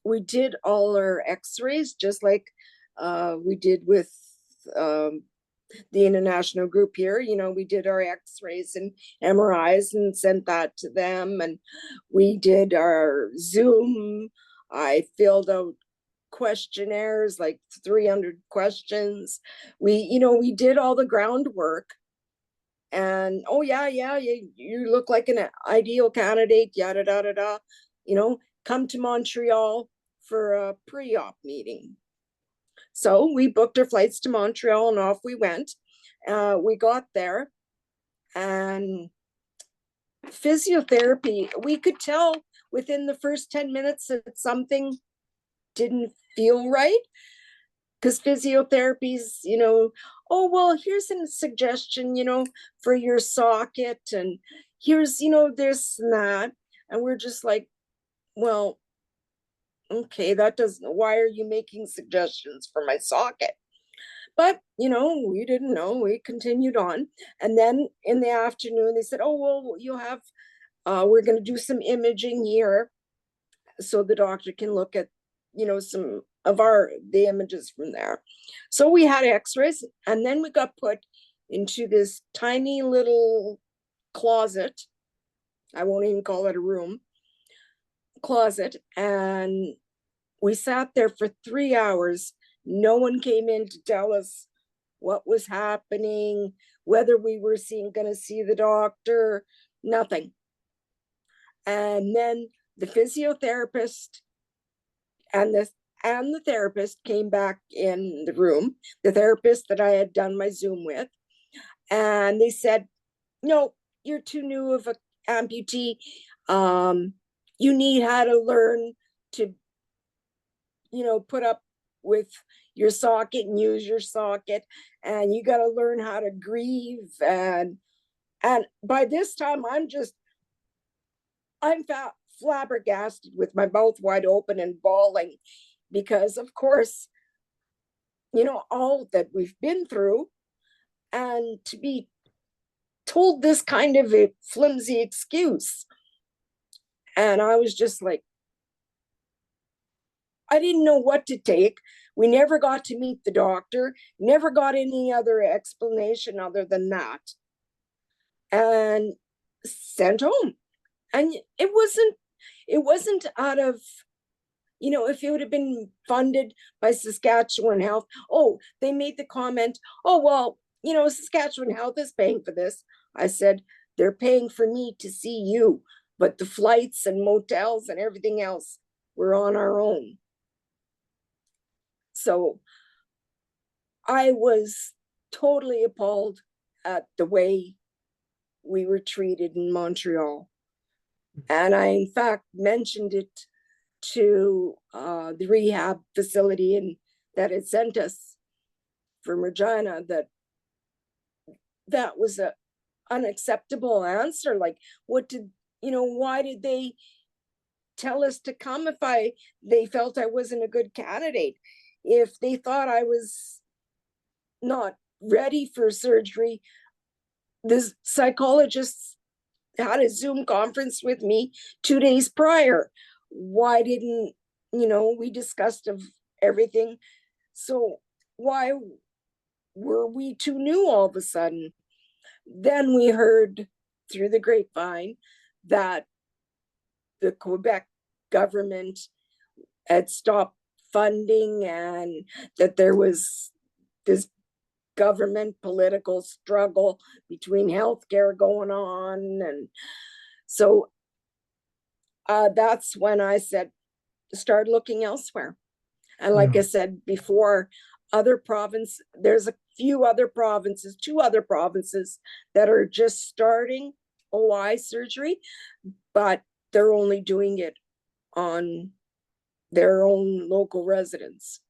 we did all our x-rays just like we did with the international group here. We did our x-rays and MRIs and sent that to them, and we did our Zoom. I filled out questionnaires, like 300 questions. We did all the groundwork, and oh yeah, you look like an ideal candidate, yada da da da. Come to Montreal for a pre-op meeting. So we booked our flights to Montreal and off we went. We got there, and physiotherapy, we could tell within the first 10 minutes that something didn't feel right, because physiotherapy's, oh, well, here's a suggestion, for your socket, and here's, this and that. And we're just like, well, okay, why are you making suggestions for my socket? But, we didn't know. We continued on. And then in the afternoon, they said, oh, well, we're going to do some imaging here so the doctor can look at, some of the images from there. So we had x-rays, and then we got put into this tiny little closet. I won't even call it a room. Closet. And we sat there for 3 hours. No one came in to tell us what was happening, whether we were going to see the doctor, nothing. And then the physiotherapist and the therapist came back in the room, the therapist that I had done my Zoom with, and they said, no, you're too new of an amputee. You need how to learn to, put up with your socket and use your socket, and you got to learn how to grieve. And by this time, I'm flabbergasted with my mouth wide open and bawling, because of course, all that we've been through, and to be told this kind of a flimsy excuse. And I was just like, I didn't know what to take. We never got to meet the doctor, never got any other explanation other than that, and sent home. And it wasn't out of, if it would have been funded by Saskatchewan Health. Oh, they made the comment, oh, well, Saskatchewan Health is paying for this. I said, they're paying for me to see you, but the flights and motels and everything else, we're on our own. So I was totally appalled at the way we were treated in Montreal. And I, in fact, mentioned it to the rehab facility that had sent us from Regina, that was a unacceptable answer. Like, why did they tell us to come if they felt I wasn't a good candidate? If they thought I was not ready for surgery, the psychologists had a Zoom conference with me 2 days prior. Why didn't, we discussed of everything. So why were we too new all of a sudden? Then we heard through the grapevine that the Quebec government had stopped funding, and that there was this government political struggle between healthcare going on. And so that's when I said, start looking elsewhere. And like I said before, there's a few other provinces, 2 other provinces that are just starting OI surgery, but they're only doing it on their own local residents.